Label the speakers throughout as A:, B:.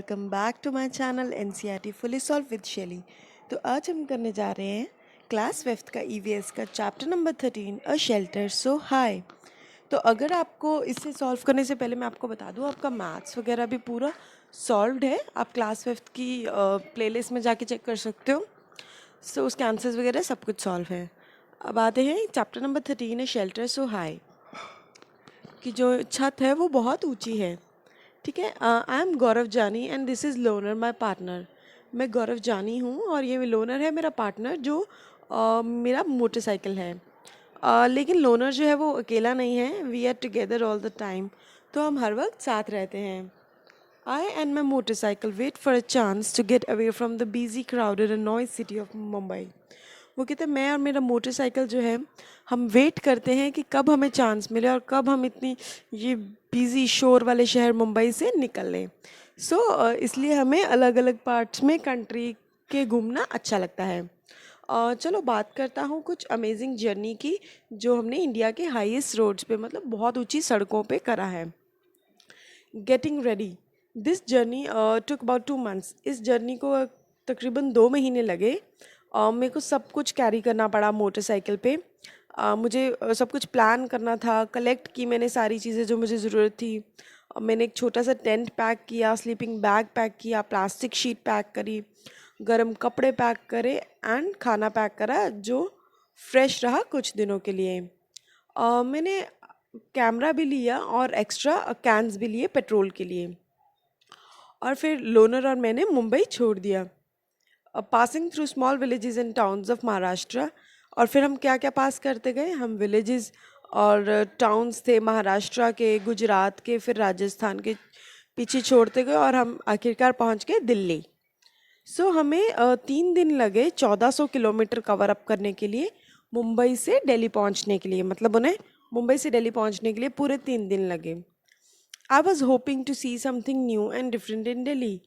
A: Welcome back to my channel NCERT fully solve with शैली। तो आज हम करने जा रहे हैं क्लास 5th का ईवीएस का chapter number 13 a shelter so high. तो अगर आपको इसे सॉल्व करने से पहले मैं आपको बता दूं, आपका मैथ्स वगैरह भी पूरा सॉल्व्ड है। आप क्लास 5th की प्लेलिस्ट में जाके चेक कर सकते हो। सो उसके आंसर्स वगैरह सब कुछ सॉल्व है। अब आते हैं चैप्टर नंबर 13 है शेल्टर सो हाई, कि जो छत है वो बहुत ऊंची है। ठीक है। आई am Gaurav Jani and this is Loner my partner. मैं गौरव जानी हूँ और ये लोनर है मेरा पार्टनर, जो मेरा मोटरसाइकिल है। लेकिन लोनर जो है वो अकेला नहीं है, we are together all the time. तो हम हर वक्त साथ रहते हैं। I and my motorcycle wait for a chance to get away from the busy crowded and noise city of Mumbai. वो कहते हैं मैं और मेरा मोटरसाइकिल जो है, हम वेट करते हैं कि कब हमें चांस मिले और कब हम इतनी ये बिजी शोर वाले शहर मुंबई से निकल लें। इसलिए हमें अलग अलग पार्ट्स में कंट्री के घूमना अच्छा लगता है। चलो बात करता हूँ कुछ अमेजिंग जर्नी की, जो हमने इंडिया के हाईएस्ट रोड्स पे, मतलब बहुत ऊंची सड़कों पे करा है। Getting ready, this journey took about 2 months। इस जर्नी को तकरीबन 2 महीने लगे। मेरे को सब कुछ कैरी करना पड़ा मोटरसाइकिल पे। मुझे सब कुछ प्लान करना था। कलेक्ट की मैंने सारी चीज़ें जो मुझे ज़रूरत थी। मैंने एक छोटा सा टेंट पैक किया, स्लीपिंग बैग पैक किया, प्लास्टिक शीट पैक करी, गर्म कपड़े पैक करे एंड खाना पैक करा जो फ्रेश रहा कुछ दिनों के लिए। मैंने कैमरा भी लिया और एक्स्ट्रा कैंस भी लिए पेट्रोल के लिए। और फिर लोनर और मैंने मुंबई छोड़ दिया, passing through small villages and towns of Maharashtra. और फिर हम क्या क्या पास करते गए, हम विलेजेस और टाउन्स थे महाराष्ट्र के, गुजरात के, फिर राजस्थान के पीछे छोड़ते गए और हम आखिरकार पहुंच गए दिल्ली। हमें 3 दिन लगे 1400 किलोमीटर कवर अप करने के लिए, मुंबई से दिल्ली पहुंचने के लिए। मतलब उन्हें मुंबई से दिल्ली पहुंचने के लिए पूरे 3 दिन लगे। I was hoping to see something new and different in Delhi.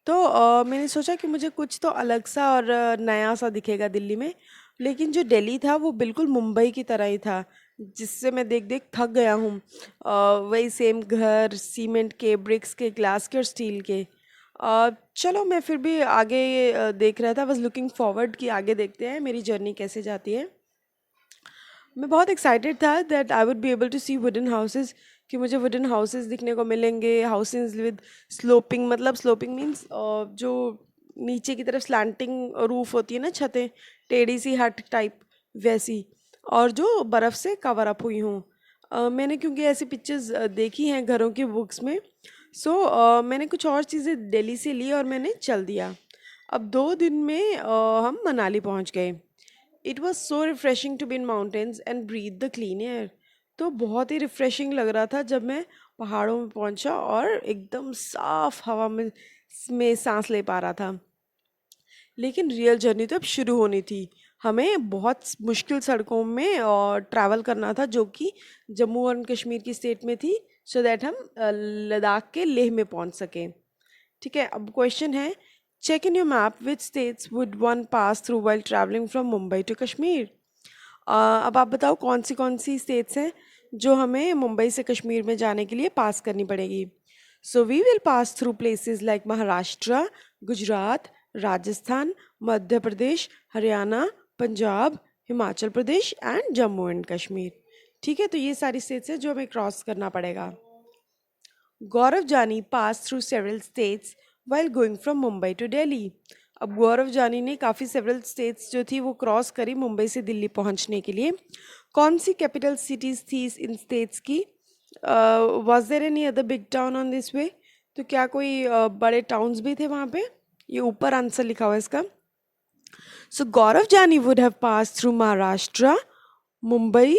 A: मैंने सोचा कि मुझे कुछ तो अलग सा और नया सा दिखेगा दिल्ली में। लेकिन जो दिल्ली था वो बिल्कुल मुंबई की तरह ही था, जिससे मैं देख देख थक गया हूँ। वही सेम घर, सीमेंट के, ब्रिक्स के, ग्लास के और स्टील के। चलो मैं फिर भी आगे देख रहा था, बस लुकिंग फॉरवर्ड कि आगे देखते हैं मेरी जर्नी कैसे जाती है। मैं बहुत एक्साइटेड था that I would be able to see wooden houses, कि मुझे वुडन हाउसेज दिखने को मिलेंगे। हाउसेज विद स्लोपिंग, मतलब स्लोपिंग मीन्स जो नीचे की तरफ स्लैंटिंग रूफ होती है ना, छतें, टेढ़ी सी हट टाइप वैसी, और जो बर्फ़ से कवर अप हुई हूँ। मैंने क्योंकि ऐसी पिक्चर्स देखी हैं घरों की बुक्स में। मैंने कुछ और चीज़ें दिल्ली से ली और मैंने चल दिया। अब 2 दिन में हम मनाली पहुँच गए। It was so refreshing to be in mountains and breathe the clean air. तो बहुत ही रिफ्रेशिंग लग रहा था जब मैं पहाड़ों में पहुंचा और एकदम साफ हवा में सांस ले पा रहा था। लेकिन रियल जर्नी तो अब शुरू होनी थी। हमें बहुत मुश्किल सड़कों में और ट्रैवल करना था, जो कि जम्मू एंड कश्मीर की स्टेट में थी, सो दैट हम लद्दाख के लेह में पहुंच सकें। ठीक है। अब क्वेश्चन है, check in your map which states would one pass through while travelling from Mumbai to Kashmir. अब आप बताओ कौन सी स्टेट्स हैं जो हमें मुंबई से कश्मीर में जाने के लिए पास करनी पड़ेगी। So we will pass through places like Maharashtra, Gujarat, Rajasthan, Madhya Pradesh, Haryana, Punjab, Himachal Pradesh and Jammu and Kashmir. ठीक है। तो ये सारी स्टेट्स हैं जो हमें क्रॉस करना पड़ेगा। Gaurav Jani pass through several states while going from Mumbai to Delhi. अब गौरव जानी ने काफ़ी सेवरल स्टेट्स जो थी वो क्रॉस करी मुंबई से दिल्ली पहुंचने के लिए। कौन सी कैपिटल सिटीज़ थी इन स्टेट्स की? Was there any other big town on this way? तो क्या कोई बड़े टाउन्स भी थे वहाँ पे? ये ऊपर आंसर लिखा हुआ है इसका। सो गौरव जानी would have pass through Maharashtra, Mumbai,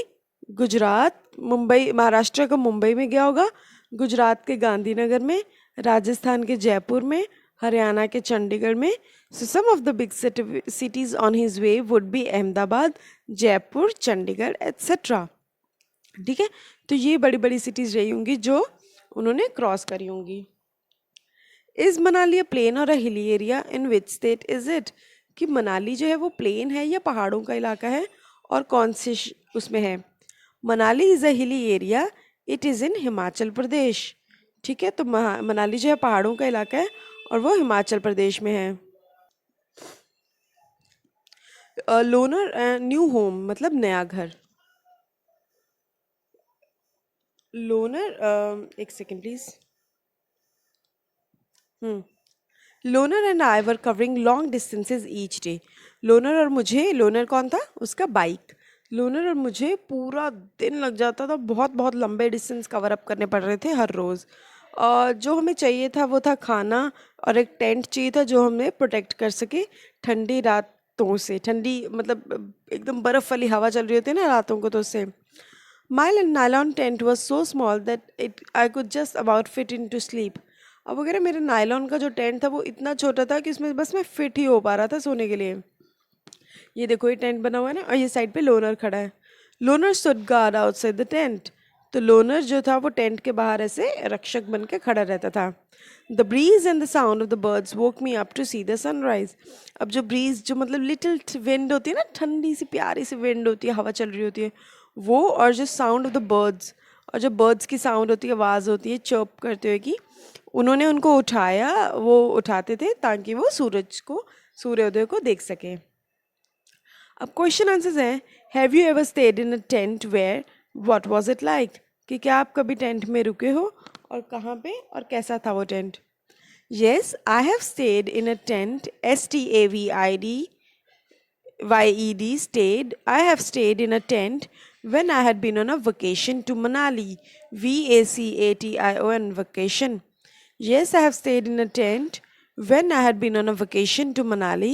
A: Gujarat, Mumbai Maharashtra का मुंबई में गया होगा, गुजरात के गांधीनगर में, राजस्थान के जयपुर में, हरियाणा के चंडीगढ़ में। So some of the big cities on his way would be Ahmedabad, Jaipur, Chandigarh etcetera. ठीक है। तो ये बड़ी बड़ी सिटीज़ रही होंगी जो उन्होंने क्रॉस करी होंगी। इज़ मनाली अ प्लेन और a hilly area, in which state is it? कि मनाली जो है वो प्लेन है या पहाड़ों का इलाका है, और कौन से उसमें है? Manali is a hilly area, it is in Himachal Pradesh. ठीक है। तो मनाली जो है पहाड़ों का इलाका है और वो हिमाचल प्रदेश में है। लोनर न्यू होम मतलब नया घर। लोनर एक second please. Loner and I were covering long distances each day. Loner कौन था? उसका बाइक। लोनर और मुझे पूरा दिन लग जाता था, बहुत बहुत लंबे डिस्टेंस कवर अप करने पड़ रहे थे हर रोज़। जो हमें चाहिए था वो था खाना, और एक टेंट चाहिए था जो हमें प्रोटेक्ट कर सके ठंडी रातों से। ठंडी मतलब एकदम बर्फ़ वाली हवा चल रही होती है ना रातों को, तो उससे। My nylon tent was so small that I could just about fit into sleep. अब वगैरह मेरे नायलॉन का जो टेंट था वो इतना छोटा था कि उसमें बस मैं फिट ही हो पा रहा था सोने के लिए। ये देखो, ये टेंट बना हुआ है ना, और ये साइड पे लोनर खड़ा है। Loner stood guard outside the tent. तो लोनर जो था वो टेंट के बाहर ऐसे रक्षक बन के खड़ा रहता था। The breeze and the sound of the birds woke me up to see the sunrise. अब जो ब्रीज, जो मतलब लिटिल विंड होती है ना, ठंडी सी प्यारी सी विंड होती है, हवा चल रही होती है वो, और जो साउंड ऑफ द बर्ड्स, और जो बर्ड्स की साउंड होती है, आवाज़ होती है चर्प करते हुए की, उन्होंने उनको उठाया, वो उठाते थे ताकि वो सूर्योदय को देख सके। अब क्वेश्चन आंसर्स हैं। Have you ever stayed in a tent where, what was it like? कि क्या आप कभी टेंट में रुके हो, और कहाँ पे, और कैसा था वो tent? Yes, I have stayed in a tent, STAVID stayed. I have stayed in a tent when I had been on a vacation to Manali. VACATION, vacation. Yes, I have stayed in a tent when I had been on a vacation to Manali.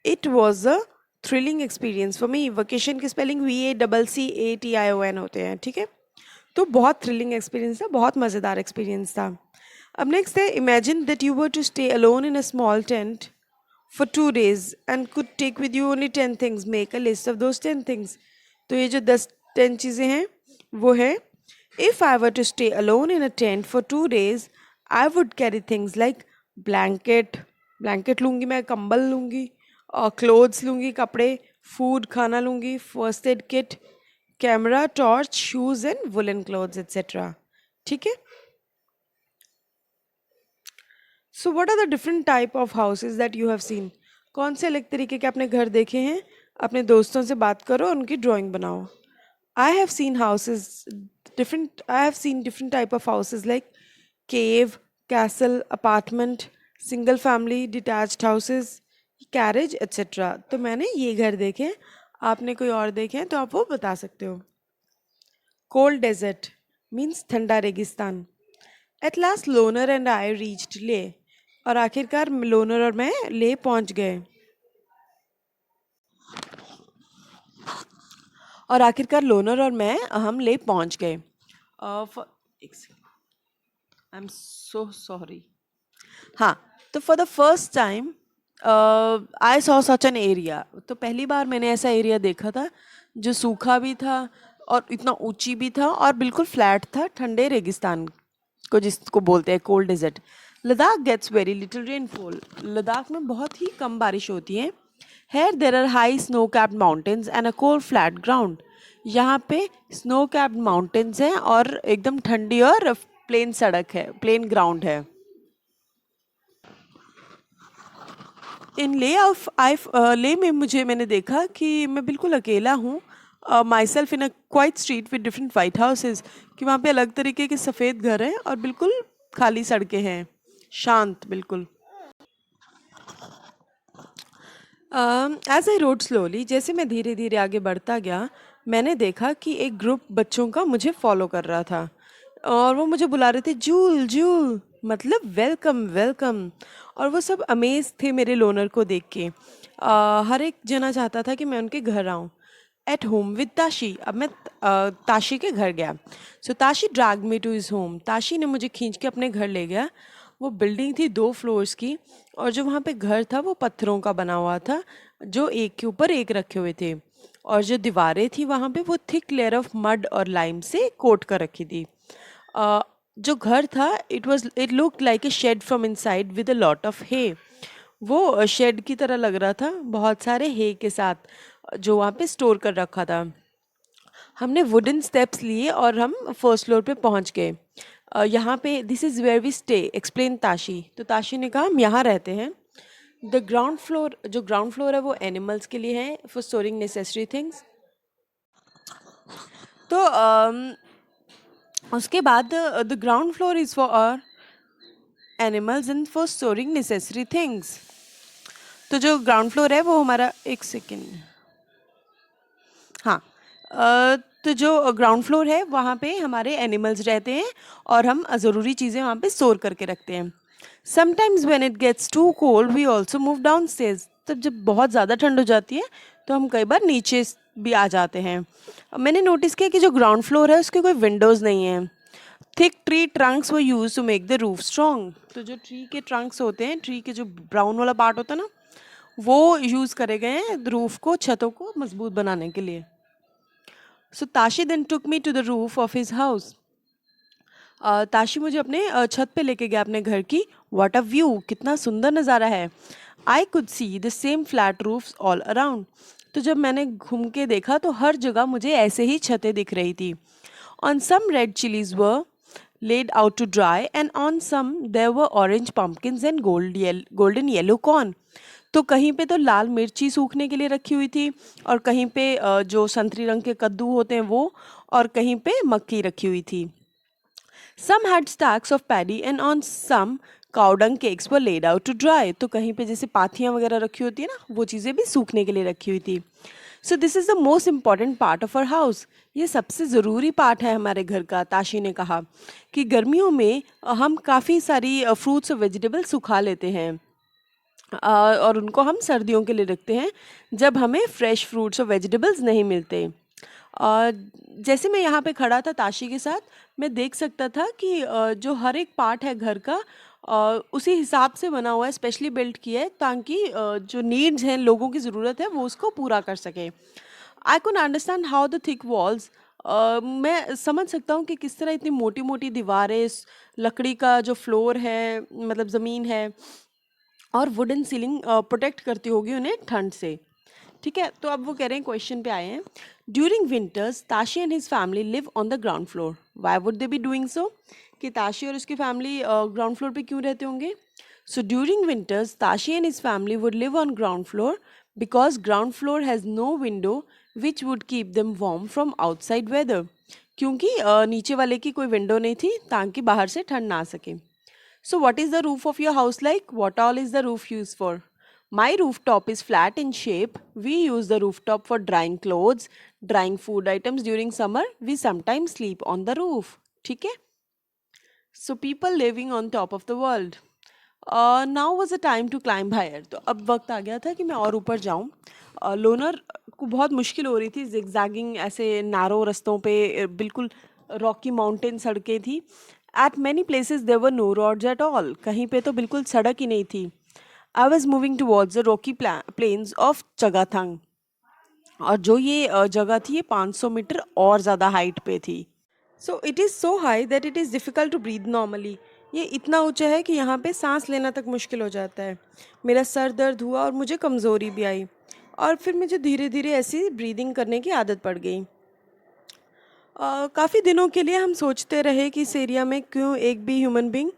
A: It was a thrilling experience for me. Vacation की spelling VACCATION होते हैं, ठीक है? तो बहुत thrilling experience था, बहुत मज़ेदार एक्सपीरियंस था। अब नेक्स्ट है, imagine that you were to stay alone in a small tent for 2 days and could take with you only 10 things. Make a list of those 10 things. तो ये जो 10 चीज़ें हैं वो है, if I were to stay alone in a tent for 2 days, I would carry things like blanket लूँगी मैं, कंबल लूँगी, और clothes लूँगी, कपड़े, food खाना लूँगी, first aid kit, camera, torch, shoes and woollen clothes etc. ठीक है? So what are the different type of houses that you have seen? कौन से अलग तरीके के आपने घर देखे हैं? अपने दोस्तों से बात करो, उनकी ड्राइंग बनाओ। I have seen different type of houses like cave, castle, apartment, single family, detached houses, carriage etcetera. तो मैंने ये घर देखे हैं, आपने कोई और देखे हैं तो आप वो बता सकते हो। कोल्ड डेजर्ट मीन्स ठंडा रेगिस्तान। At last Loner and I reached Leh. और आखिरकार लोनर और मैं ले पहुंच गए। हम ले पहुंच गए। I am so sorry. हाँ, तो for the first time I saw such an area. तो पहली बार मैंने ऐसा एरिया देखा था जो सूखा भी था और इतना ऊंची भी था और बिल्कुल फ्लैट था, ठंडे रेगिस्तान को जिसको बोलते हैं cold desert. Ladakh gets very little rainfall. Ladakh में बहुत ही कम बारिश होती है। Here there are high snow capped mountains and a cold flat ground. यहाँ पे स्नो कैप्ड माउंटेन्स हैं और एकदम ठंडी और प्लेन सड़क है, प्लेन ग्राउंड है। इन ले में मैंने देखा कि मैं बिल्कुल अकेला हूँ। My self in a quite street with different white houses, कि वहाँ पे अलग तरीके के सफ़ेद घर हैं और बिल्कुल खाली सड़कें हैं, शांत बिल्कुल। एज आई रोड स्लोली, जैसे मैं धीरे धीरे आगे बढ़ता गया, मैंने देखा कि एक ग्रुप बच्चों का मुझे फॉलो कर रहा था और वो मुझे बुला रहे थे, जूल जूल, मतलब वेलकम वेलकम। और वो सब अमेज थे मेरे लोनर को देख के। हर एक जना चाहता था कि मैं उनके घर आऊँ। At home with Tashi. अब मैं ताशी के घर गया। So Tashi drag me to his home. Tashi ने मुझे खींच के अपने घर ले गया। वो बिल्डिंग थी 2 फ्लोर्स की, और जो वहाँ पे घर था वो पत्थरों का बना हुआ था, जो एक के ऊपर एक रखे हुए थे। और जो दीवारें थी वहाँ पे वो थिक लेयर ऑफ मड और लाइम से कोट कर रखी थी। जो घर था, it look like a shed from inside with a lot of hay. वो शेड की तरह लग रहा था, बहुत सारे हे के साथ, जो वहाँ पे स्टोर कर रखा था। हमने वुडन स्टेप्स लिए और हम फर्स्ट फ्लोर पे पहुँच गए। यहाँ पे this is where we stay, explain Tashi. तो ताशी ने कहा हम यहाँ रहते हैं। द ग्राउंड फ्लोर, जो ग्राउंड फ्लोर है वो एनिमल्स के लिए है, फॉर स्टोरिंग नेसेसरी थिंग्स। तो उसके बाद the ground floor is for animals and for storing necessary things. तो जो ग्राउंड फ्लोर है वो हमारा, एक सेकेंड, हाँ, तो जो ग्राउंड फ्लोर है वहाँ पे हमारे एनिमल्स रहते हैं और हम ज़रूरी चीज़ें वहाँ पे स्टोर करके रखते हैं। Sometimes when it gets too cold we also move down stage. तब जब बहुत ज़्यादा ठंड हो जाती है तो हम कई बार नीचे भी आ जाते हैं। मैंने नोटिस किया कि जो ग्राउंड फ्लोर है उसके कोई विंडोज़ नहीं है। थिक ट्री ट्रंक्स वो use to make the roof strong. तो जो ट्री के ट्रंक्स होते हैं, ट्री के जो ब्राउन वाला पार्ट होता है ना, वो यूज़ करे गए हैं रूफ को, छतों को मजबूत बनाने के लिए। So Tashi then took me to the roof of his house. Tashi मुझे अपने छत पे लेके गया अपने घर की। व्हाट अ व्यू, कितना सुंदर नज़ारा है। I could see the same flat roofs all around. तो जब मैंने घूम के देखा तो हर जगह मुझे ऐसे ही छतें दिख रही थी। On some red chillies were laid out to dry and on some there were orange pumpkins and golden yellow corn। तो कहीं पे तो लाल मिर्ची सूखने के लिए रखी हुई थी और कहीं पे जो संतरी रंग के कद्दू होते हैं वो, और कहीं पे मक्की रखी हुई थी। Some had stacks of paddy and on some cow dung cakes were laid out to dry। तो कहीं पे जैसे पाथियाँ वगैरह रखी होती है ना, वो चीज़ें भी सूखने के लिए रखी हुई थी। So this is the most important part of our house. ये सबसे ज़रूरी पार्ट है हमारे घर का। ताशी ने कहा कि गर्मियों में हम काफ़ी सारी फ्रूट्स और वेजिटेबल सुखा लेते हैं और उनको हम सर्दियों के लिए रखते हैं जब हमें फ्रेश फ्रूट्स और वेजिटेबल्स नहीं मिलते। जैसे मैं यहाँ पे खड़ा था ताशी के साथ, मैं देख सकता था कि जो हर एक पार्ट है घर का उसी हिसाब से बना हुआ है, स्पेशली बिल्ट किया है ताकि जो नीड्स हैं, लोगों की ज़रूरत है, वो उसको पूरा कर सके। I can understand how the thick walls, मैं समझ सकता हूँ कि किस तरह इतनी मोटी मोटी दीवारें, लकड़ी का जो फ्लोर है, मतलब ज़मीन है, और वुडन सीलिंग प्रोटेक्ट करती होगी उन्हें ठंड से। ठीक है, तो अब वो कह रहे हैं, क्वेश्चन पे आए हैं। During winters Tashi and his family live on the ground floor. Why would they be doing so? कि ताशी और उसकी फैमिली ग्राउंड फ्लोर पे क्यों रहते होंगे? So during winters Tashi and his family would live on ground floor because ground floor has no window which would keep them warm from outside weather. क्योंकि नीचे वाले की कोई विंडो नहीं थी ताकि बाहर से ठंड ना आ सके। So what is the roof of your house like? What all is the roof used for? My rooftop is flat in shape. We use the rooftop for drying clothes, drying food items during summer. We sometimes sleep on the roof. ठीक है? So people living on top of the world. Now was the time to climb higher. तो अब वक्त आ गया था कि मैं और ऊपर जाऊं। लोनर को बहुत मुश्किल हो रही थी, जिगजैगिंग ऐसे नैरो रस्तों पे, बिल्कुल रॉकी माउंटेन सड़कें थी। At many places there were no roads at all. कहीं पे तो बिल्कुल सड़क ही नहीं थी। I was moving towards the rocky plains of Changthang. और जो ये जगह थी ये 500 मीटर और ज़्यादा हाइट पे थी। So it is so high that it is difficult to breathe normally. ये इतना ऊंचा है कि यहाँ पे सांस लेना तक मुश्किल हो जाता है। मेरा सर दर्द हुआ और मुझे कमज़ोरी भी आई, और फिर मुझे धीरे धीरे ऐसी ब्रीदिंग करने की आदत पड़ गई। काफ़ी दिनों के लिए हम सोचते रहे कि इस एरिया में क्यों एक भी ह्यूमन बींग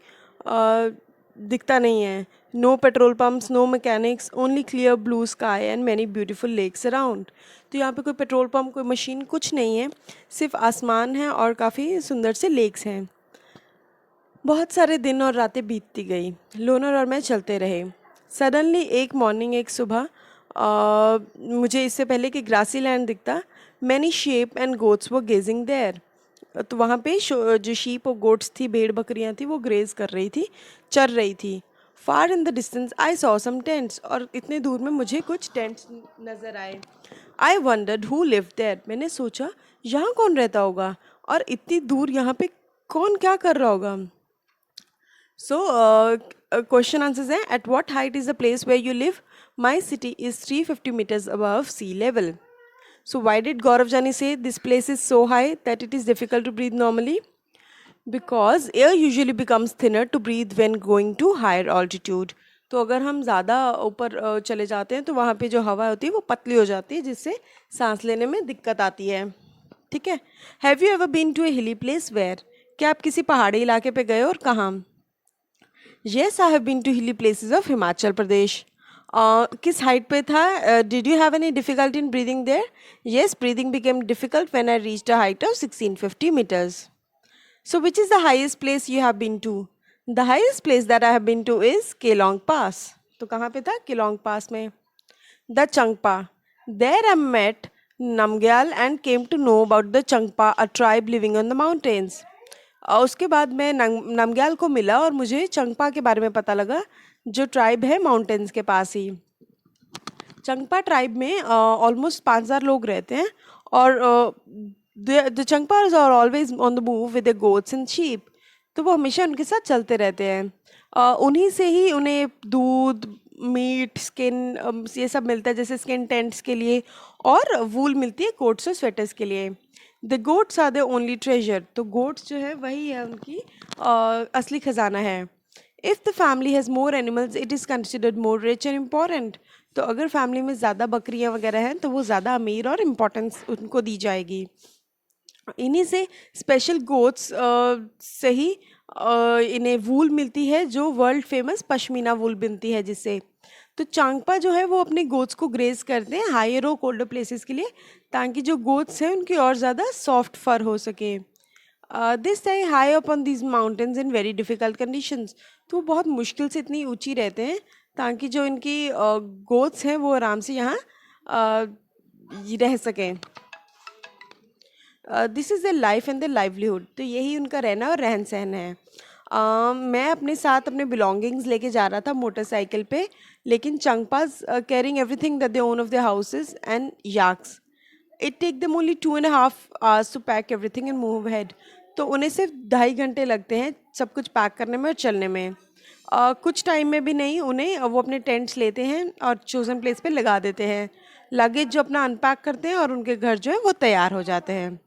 A: दिखता नहीं है। No petrol pumps, no mechanics, only clear blue sky and many beautiful lakes around. तो यहाँ पे कोई पेट्रोल पम्प, कोई मशीन, कुछ नहीं है, सिर्फ आसमान है और काफ़ी सुंदर से लेक्स हैं। बहुत सारे दिन और रातें बीतती गई। लोनर और मैं चलते रहे। सडनली एक मॉर्निंग, एक सुबह, मुझे इससे पहले कि ग्रासी लैंड दिखता, मैनी शेप एंड गोट्स वो गेजिंग देयर। तो वहाँ पे जो शीप और गोट्स थी, भेड़ बकरियाँ थी, वो ग्रेज कर रही थी, चर रही थी। Far in the distance I saw some tents, और इतने दूर में मुझे कुछ टेंट्स नज़र आए। I wondered who live there. मैंने सोचा यहाँ कौन रहता होगा और इतनी दूर यहाँ पे कौन क्या कर रहा होगा। So, question answers हैं, at what height is the place where you live? My city is 350 meters above sea level. So, why did Gaurav Jani say this place is so high that it is difficult to breathe normally? Because air usually becomes thinner to breathe when going to higher altitude. तो अगर हम ज़्यादा ऊपर चले जाते हैं तो वहाँ पे जो हवा होती है वो पतली हो जाती है, जिससे सांस लेने में दिक्कत आती है। ठीक है। Have you ever been to a hilly place where? क्या आप किसी पहाड़ी इलाके पे गए और कहाँ? Yes, I have been to hilly places of Himachal Pradesh. किस हाइट पे था? Did you have any difficulty in breathing there? Yes, breathing became difficult when I reached a height of 1650 meters. So, which is the highest place you have been to? The highest place that I have been to is Kelong Pass. तो कहाँ पे था? Kelong Pass में. The Changpa. There I met Namgyal and came to know about the Changpa, a tribe living on the mountains. और उसके बाद मैं नमग्याल को मिला और मुझे चंगपा के बारे में पता लगा, जो ट्राइब है माउंटेन्स के पास ही। चंगपा ट्राइब में ऑलमोस्ट 5000 लोग रहते हैं और the Changpas are always on the move with the goats and sheep. तो वो हमेशा उनके साथ चलते रहते हैं। उन्हीं से ही उन्हें दूध, मीट, स्किन ये सब मिलता है, जैसे स्किन टेंट्स के लिए, और वूल मिलती है कोट्स और स्वेटर्स के लिए। The goats are the only treasure. तो गोट्स जो है वही है उनकी असली खजाना है। If the family has more animals it is considered more rich and important. तो अगर फैमिली में ज़्यादा बकरियां वगैरह हैं तो वो ज़्यादा अमीर और इम्पोर्टेंस उनको दी जाएगी। इन्हीं से स्पेशल गोट्स से ही इन्हें वूल मिलती है, जो वर्ल्ड फेमस पश्मीना वूल बनती है जिससे। तो चांगपा जो है वो अपने गोट्स को ग्रेज करते हैं हायर और कोल्डर प्लेसेस के लिए, ताकि जो गोट्स हैं उनकी और ज़्यादा सॉफ्ट फर हो सके। This stay high up on these mountains in very difficult conditions. तो वो बहुत मुश्किल से इतनी ऊंची रहते हैं ताकि जो इनकी गोट्स हैं वो आराम से यहाँ रह सकें। This is the life and the livelihood. तो यही उनका रहना और रहन सहन है। मैं अपने साथ अपने बिलोंगिंग्स लेके जा रहा था मोटरसाइकिल पे, लेकिन Changpas carrying everything that they own of the houses and yaks. It take them only 2.5 hours to pack everything and move head. तो उन्हें सिर्फ 2.5 घंटे लगते हैं सब कुछ पैक करने में और चलने में। कुछ टाइम में भी नहीं, उन्हें वो अपने टेंट्स लेते हैं और चोजन प्लेस पे लगा देते हैं। लगेज जो अपना अनपैक करते हैं और उनके घर जो है वो तैयार हो जाते हैं।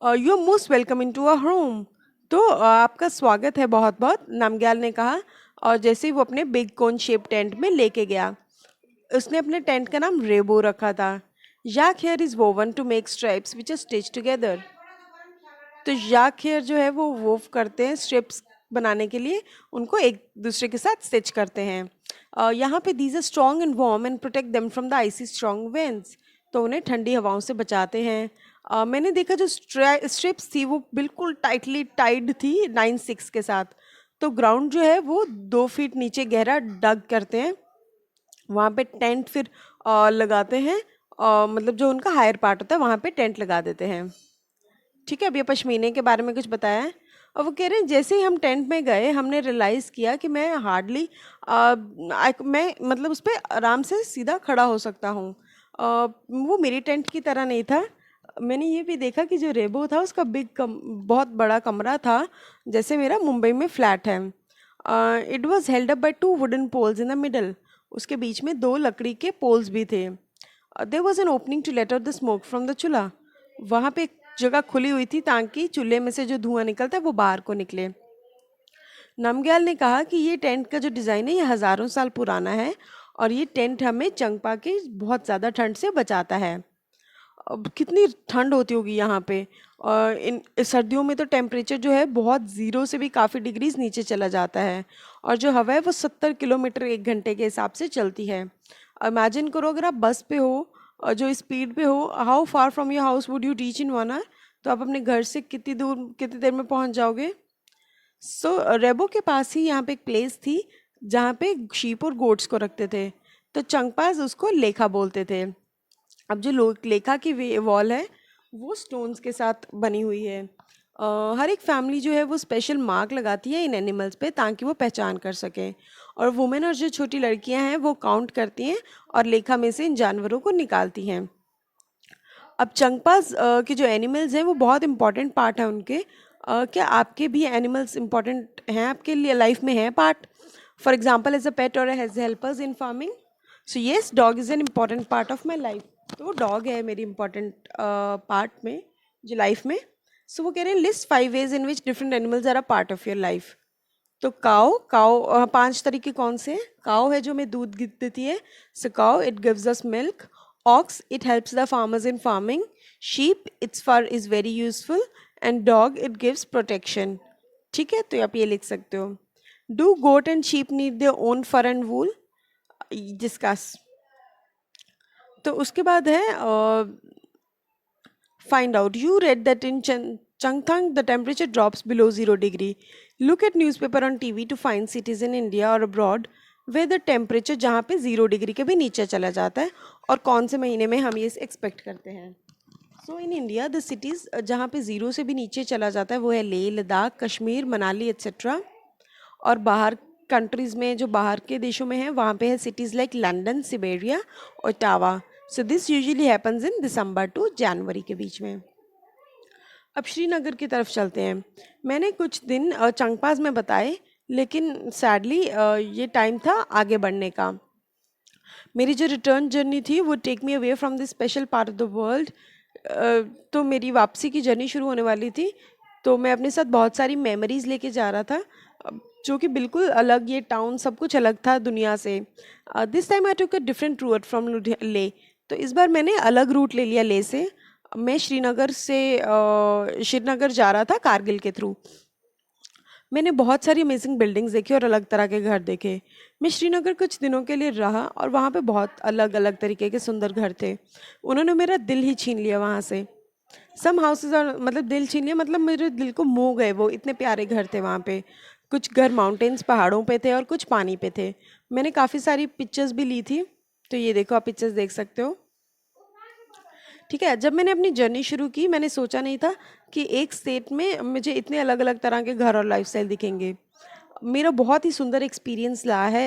A: You are most welcome into a home. तो आपका स्वागत है बहुत बहुत, नामग्याल ने कहा। और जैसे ही वो अपने बिग कोन शेप टेंट में लेके गया, उसने अपने टेंट का नाम रेबो रखा था। Yak hair is woven to make stripes which are stitch together. तो याक हेयर जो है वो वोव करते हैं स्ट्रिप्स बनाने के लिए, उनको एक दूसरे के साथ स्टिच करते हैं। यहाँ पे these are strong and warm and protect them from the icy strong winds. तो उन्हें ठंडी हवाओं से बचाते हैं। मैंने देखा जो स्ट्रिप्स थी वो बिल्कुल टाइटली टाइड थी 9-6 के साथ। तो ग्राउंड जो है वो 2 फीट नीचे गहरा डग करते हैं, वहाँ पे टेंट फिर लगाते हैं। मतलब जो उनका हायर पार्ट होता है वहाँ पे टेंट लगा देते हैं। ठीक है, अब ये पश्मीने के बारे में कुछ बताया है। और वो कह रहे हैं जैसे ही हम टेंट में गए हमने रियलाइज़ किया कि मैं हार्डली मैं मतलब उस पर आराम से सीधा खड़ा हो सकता हूँ। वो मेरी टेंट की तरह नहीं था। मैंने ये भी देखा कि जो रेबो था उसका बहुत बड़ा कमरा था, जैसे मेरा मुंबई में फ्लैट है। It was held up by 2 wooden poles in the middle. उसके बीच में 2 लकड़ी के पोल्स भी थे। There was an opening to let out the smoke from the chulha. वहाँ पे एक जगह खुली हुई थी ताकि चूल्हे में से जो धुआं निकलता है वो बाहर को निकले। नमग्याल ने कहा कि ये टेंट का जो डिज़ाइन है ये हज़ारों साल पुराना है और ये टेंट हमें चंगपा के बहुत ज़्यादा ठंड से बचाता है। अब कितनी ठंड होती होगी यहाँ पे। और इन सर्दियों में तो टेम्परेचर जो है बहुत ज़ीरो से भी काफ़ी डिग्रीज नीचे चला जाता है, और जो हवा है वो 70 किलोमीटर 1 घंटे के हिसाब से चलती है। इमेजिन करो अगर आप बस पे हो और जो स्पीड पे हो, how far from your house would you reach in 1 hour? तो आप अपने घर से कितनी दूर कितनी देर में पहुँच जाओगे? सो रेबो के पास ही यहाँ पे एक प्लेस थी जहाँ पे शीप और गोट्स को रखते थे। तो चंगपास उसको लेखा बोलते थे। अब जो लेखा की वॉल है वो स्टोन्स के साथ बनी हुई है। हर एक फैमिली जो है वो स्पेशल मार्क लगाती है इन एनिमल्स पे ताकि वो पहचान कर सकें। और वुमेन और जो छोटी लड़कियां हैं वो काउंट करती हैं और लेखा में से इन जानवरों को निकालती हैं। अब चंगपास के जो एनिमल्स हैं वो बहुत इंपॉर्टेंट पार्ट है उनके। क्या आपके भी एनिमल्स इंपॉर्टेंट हैं आपके लिए, लाइफ में है part? For example as a pet और as helpers in farming. So yes, dog is an important part of my life. तो डॉग है मेरी इम्पॉर्टेंट पार्ट में जो लाइफ में। सो वो कह रहे हैं list 5 ways in which different animals are a part of your life. तो काओ काओ 5 तरीके कौन से हैं? काओ है जो हमें दूध देती है, so cow it gives us milk. Ox, it helps the farmers in farming. Sheep, its fur is very useful. And dog it gives protection. ठीक है, तो आप ये लिख सकते हो। Do goat and sheep need their own fur and wool? Discuss. तो उसके बाद है find out. You read that in Changthang the temperature drops below 0 degree. Look at newspaper on TV to find cities in India or abroad where the temperature जहाँ पे 0 degree के भी नीचे चला जाता है और कौन से महीने में हम ये एक्सपेक्ट करते हैं। सो इन इंडिया द सिटीज़ जहाँ पे ज़ीरो से भी नीचे चला जाता है वो है लेह, लद्दाख, कश्मीर, मनाली एट्सेट्रा। और बाहर कंट्रीज़ में जो बाहर के देशों में है वहाँ पे है cities like London, Siberia, Ottawa. So this usually happens in December to January के बीच में। अब श्रीनगर की तरफ चलते हैं। मैंने कुछ दिन चंगपाज में बताए, लेकिन सैडली ये टाइम था आगे बढ़ने का। मेरी जो रिटर्न जर्नी थी वो take me away from this special part of the world. तो मेरी वापसी की जर्नी शुरू होने वाली थी, तो मैं अपने साथ बहुत सारी मेमोरीज लेके जा रहा था, जो कि बिल्कुल अलग, ये टाउन सब कुछ अलग था दुनिया से। This time I took a different route from Leh. तो इस बार मैंने अलग रूट ले लिया ले से। मैं श्रीनगर से श्रीनगर जा रहा था कारगिल के थ्रू। मैंने बहुत सारी अमेजिंग बिल्डिंग्स देखी और अलग तरह के घर देखे। मैं श्रीनगर कुछ दिनों के लिए रहा और वहाँ पे बहुत अलग अलग तरीके के सुंदर घर थे। उन्होंने मेरा दिल ही छीन लिया वहाँ से। सम हाउसेज और मतलब दिल छीन लिया, मतलब मेरे दिल को मोह गए वो, इतने प्यारे घर थे वहाँ पे। कुछ घर माउंटेन्स पहाड़ों पे थे और कुछ पानी पे थे। मैंने काफ़ी सारी पिक्चर्स भी ली थी, तो ये देखो, आप पिक्चर्स देख सकते हो। ठीक है, जब मैंने अपनी जर्नी शुरू की मैंने सोचा नहीं था कि एक स्टेट में मुझे इतने अलग अलग तरह के घर और लाइफस्टाइल दिखेंगे। मेरा बहुत ही सुंदर एक्सपीरियंस रहा है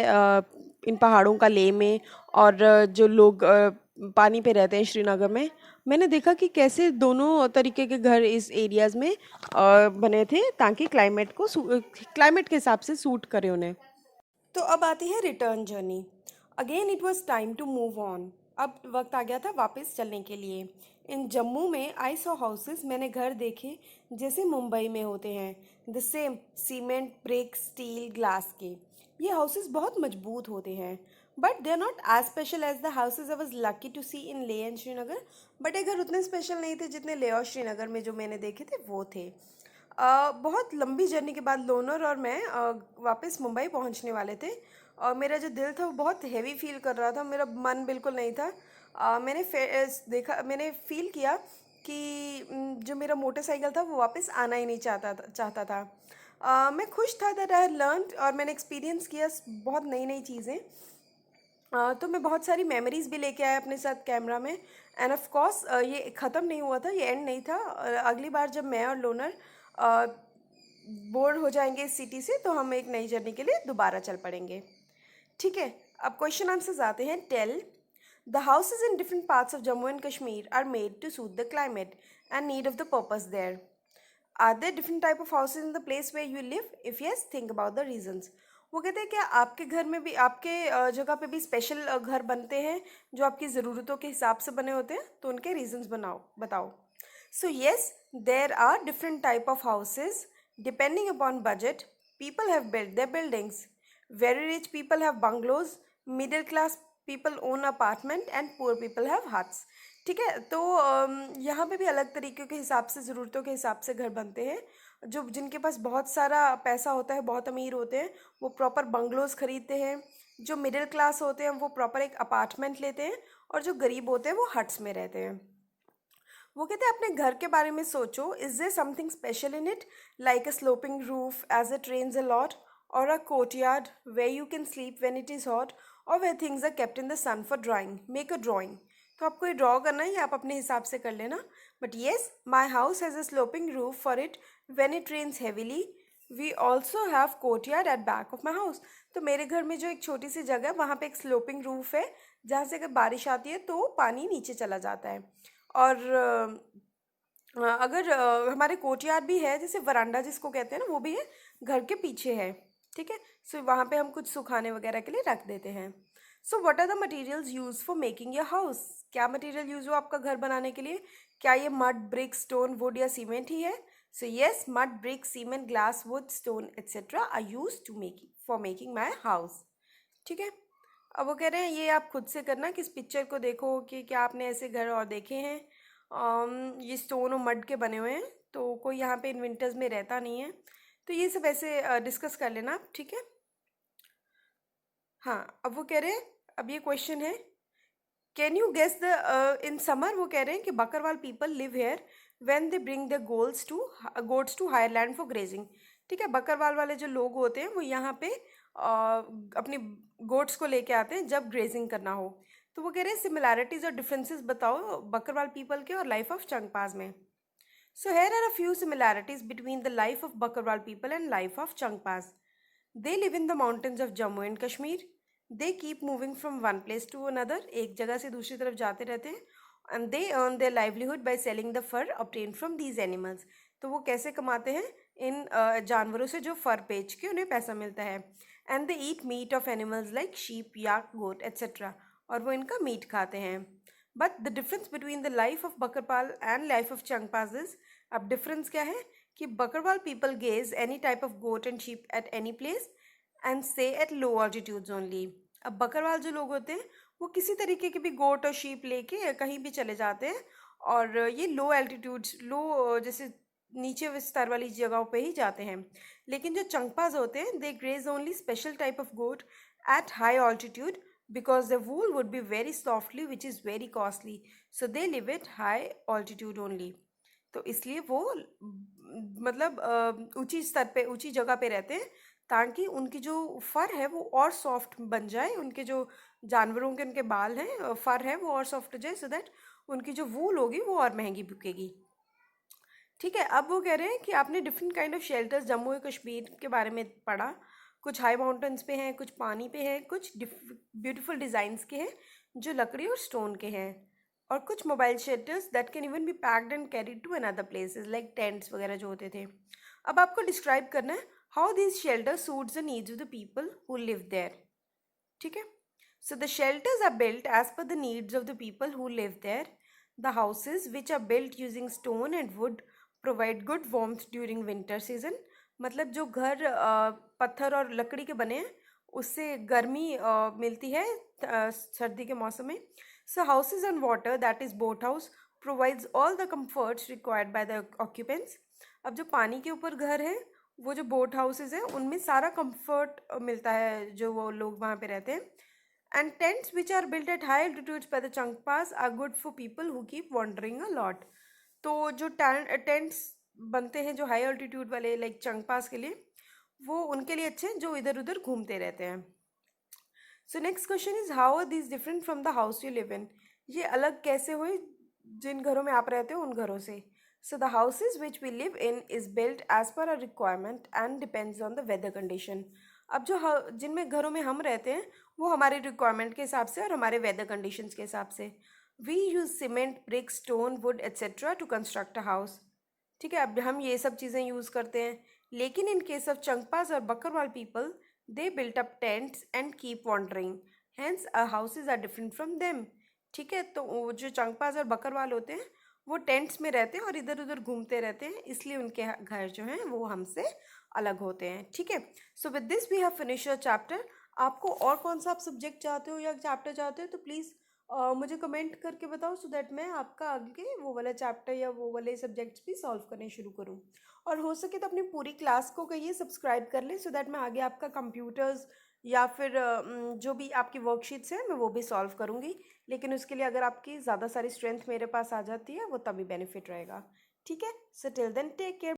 A: इन पहाड़ों का लेह में। और जो लोग पानी पे रहते हैं श्रीनगर में, मैंने देखा कि कैसे दोनों तरीके के घर इस एरियाज़ में बने थे ताकि क्लाइमेट के हिसाब से सूट करे उन्हें। तो अब आती है return journey. Again it was time to move on. अब वक्त आ गया था वापस चलने के लिए। इन जम्मू में आई सॉ हाउसेस, मैंने घर देखे जैसे मुंबई में होते हैं। The same cement, brick, steel, glass के। ये हाउसेस बहुत मजबूत होते हैं, but they are not as special as the houses I was lucky to see in Leh and Srinagar. But ये घर उतने स्पेशल नहीं थे जितने ले और श्रीनगर में जो मैंने देखे थे वो थे। बहुत लंबी जर्नी के बाद लोनर और मैं वापस मुंबई पहुंचने वाले थे, और मेरा जो दिल था वो बहुत हैवी फील कर रहा था, मेरा मन बिल्कुल नहीं था। मैंने फील किया कि जो मेरा मोटरसाइकिल था वो वापस आना ही नहीं चाहता था। मैं खुश था दैट आई लर्न, और मैंने एक्सपीरियंस किया बहुत नई नई चीज़ें। तो मैं बहुत सारी मेमोरीज भी लेके आया अपने साथ कैमरा में। एंड ऑफ कोर्स ये ख़त्म नहीं हुआ था, ये एंड नहीं था। अगली बार जब मैं और लोनर बोर हो जाएंगे इस सिटी से, तो हम एक नई जर्नी के लिए दोबारा चल पड़ेंगे। ठीक है, अब क्वेश्चन आंसर्स आते हैं। Tell the houses in different parts of Jammu and Kashmir are made to suit the climate and need of the purpose there. Are there different type of houses in the place where you live? If yes, think about the reasons. वो कहते हैं क्या आपके घर में भी, आपके जगह पे भी स्पेशल घर बनते हैं जो आपकी ज़रूरतों के हिसाब से बने होते हैं? तो उनके रीजंस बताओ। So yes, there are different type of houses depending upon budget. People have built their buildings. Very rich people have bungalows, middle class people own apartment and poor people have huts. ठीक है, तो यहाँ पे भी अलग तरीके के हिसाब से, ज़रूरतों के हिसाब से घर बनते हैं। जो जिनके पास बहुत सारा पैसा होता है, बहुत अमीर होते हैं, वो प्रॉपर बंगलोज खरीदते हैं। जो मिडिल क्लास होते हैं वो प्रॉपर एक अपार्टमेंट लेते हैं, और जो गरीब होते हैं वो हट्स में रहते हैं। वो कहते हैं अपने घर के बारे में सोचो। Is there something special in it, like a sloping roof as it rains a lot, और a courtyard where you can sleep when it is hot, और where things are kept in the sun for drying? Make a drawing. तो आपको ये draw करना है या आप अपने हिसाब से कर लेना। But yes, my house has a sloping roof for it when it rains heavily. We also have courtyard at back of my house. तो मेरे घर में जो एक छोटी सी जगह है वहाँ पे एक स्लोपिंग रूफ है, जहाँ से अगर बारिश आती है तो पानी नीचे चला जाता है। और अगर हमारे कोर्टयार्ड भी है, जैसे वरांडा जिसको कहते हैं ना, वो भी है, घर के पीछे है। ठीक है, सो वहाँ पे हम कुछ सुखाने वगैरह के लिए रख देते हैं। So what are the materials use for making your house? क्या मटेरियल यूज हो आपका घर बनाने के लिए? क्या ये मड, ब्रिक, स्टोन, वुड या सीमेंट ही है? So yes, mud, brick, cement, glass, wood, stone etcetera are use to making my house. ठीक है, अब वो कह रहे हैं ये आप खुद से करना कि इस पिक्चर को देखो कि क्या आपने ऐसे घर और देखे हैं। ये स्टोन और मड के बने हुए हैं, तो कोई यहाँ पे इन विंटर्स में रहता नहीं है। तो ये सब ऐसे डिस्कस कर लेना आप, ठीक है। हाँ, अब वो कह रहे हैं, अब ये क्वेश्चन है, can you guess the in summer वो कह रहे हैं कि Bakarwal people live here when they bring the goats to higher land for grazing. ठीक है, बकरवाल वाले जो लोग होते हैं वो यहाँ पे अपनी गोट्स को लेके आते हैं जब ग्रेजिंग करना हो। तो वो कह रहे हैं सिमिलैरिटीज और डिफरेंसेस बताओ बकरवाल पीपल के और लाइफ ऑफ चंगपाज में। So here are a few similarities between the life of Bakarwal people and life of Changpas. They live in the mountains of Jammu and Kashmir. They keep moving from one place to another. एक जगह से दूसरी तरफ जाते रहते हैं. And they earn their livelihood by selling the fur obtained from these animals. तो वो कैसे कमाते हैं इन जानवरों से जो फर बेच के उन्हें पैसा मिलता है. And they eat meat of animals like sheep, yak, goat, etc. और वो इनका मीट खाते हैं. But the difference between the life of Bakarwal and life of Changpas is, अब डिफरेंस क्या है कि Bakarwal people graze any type of goat and sheep at any place and stay at low altitudes only. अब बकरवाल जो लोग होते हैं वो किसी तरीके के भी गोट और शीप लेके कहीं भी चले जाते हैं और ये लो एल्टीट्यूड्स, लो जैसे नीचे स्तर वाली जगहों पे ही जाते हैं। लेकिन जो चंगपाज होते हैं they graze only special type of goat at high altitude because the wool would be very softly which is very costly, so they live at high altitude only। तो इसलिए वो मतलब ऊंची स्तर पे ऊंची जगह पे रहते हैं ताकि उनकी जो फर है वो और सॉफ्ट बन जाए, उनके जो जानवरों के उनके बाल हैं फर है वो और सॉफ्ट हो जाए, सो दैट उनकी जो वूल होगी वो और महंगी बिकेगी। ठीक है, अब वो कह रहे हैं कि आपने different kind of shelters Jammu और कश्मीर के बारे में पढ़ा। कुछ हाई माउंटेन्स पे हैं, कुछ पानी पे हैं, कुछ ब्यूटीफुल डिज़ाइंस के हैं जो लकड़ी और स्टोन के हैं, और कुछ mobile shelters that can even be packed and carried to another places like tents वगैरह जो होते थे। अब आपको डिस्क्राइब करना है how this shelter suits the needs of the people who live there. ठीक है, so the shelters are built as per the needs of the people who live there. The houses, which are built using stone and wood, provide good warmth during winter season। मतलब जो घर पत्थर और लकड़ी के बने हैं उससे गर्मी मिलती है सर्दी के मौसम में। So houses on water, that is boat house, provides all the comforts required by the occupants। अब जो पानी के ऊपर घर है वो जो बोट हाउसेज हैं उनमें सारा कंफर्ट मिलता है जो वो लोग वहाँ पे रहते हैं। And tents which are built at high altitudes by the Changpas are good for people who keep wandering a lot। तो जो टेंट्स बनते हैं जो हाई ऑल्टीट्यूड वाले लाइक चंगपास के लिए, वो उनके लिए अच्छे हैं जो इधर उधर घूमते रहते हैं। So next question is how are these different from the house you live in. ये अलग कैसे हुए जिन घरों में आप रहते हो उन घरों से। So the houses which we live in is built as per a requirement and depends on the weather condition. अब जो जिनमें घरों में हम रहते हैं वो हमारे रिक्वायरमेंट के हिसाब से और हमारे वेदर कंडीशंस के हिसाब से। We use cement, brick, stone, wood etcetera to construct a house. ठीक है, अब हम ये सब चीज़ें यूज़ करते हैं। लेकिन इन केस ऑफ चंगपास और Bakarwal people they built up tents and keep wandering, hence houses are different from them. ठीक है, तो वो जो चंगपास और बकरवाल होते हैं वो टेंट्स में रहते हैं और इधर उधर घूमते रहते हैं, इसलिए उनके घर जो हैं वो हमसे अलग होते हैं। ठीक है, so with this we have finish your chapter. आपको और कौन सा आप सब्जेक्ट चाहते हो या चैप्टर चाहते हो तो प्लीज़ मुझे कमेंट करके बताओ, सो दैट मैं आपका आगे वो वाला चैप्टर या वो वाले सब्जेक्ट्स भी सॉल्व करने शुरू करूँ। और हो सके तो अपनी पूरी क्लास को कहिए सब्सक्राइब कर लें, सो दैट मैं आगे आपका कंप्यूटर्स या फिर जो भी आपकी वर्कशीट्स हैं मैं वो भी सॉल्व करूँगी। लेकिन उसके लिए अगर आपकी ज़्यादा सारी स्ट्रेंथ मेरे पास आ जाती है वो तभी बेनिफिट रहेगा। ठीक है, so till then take care.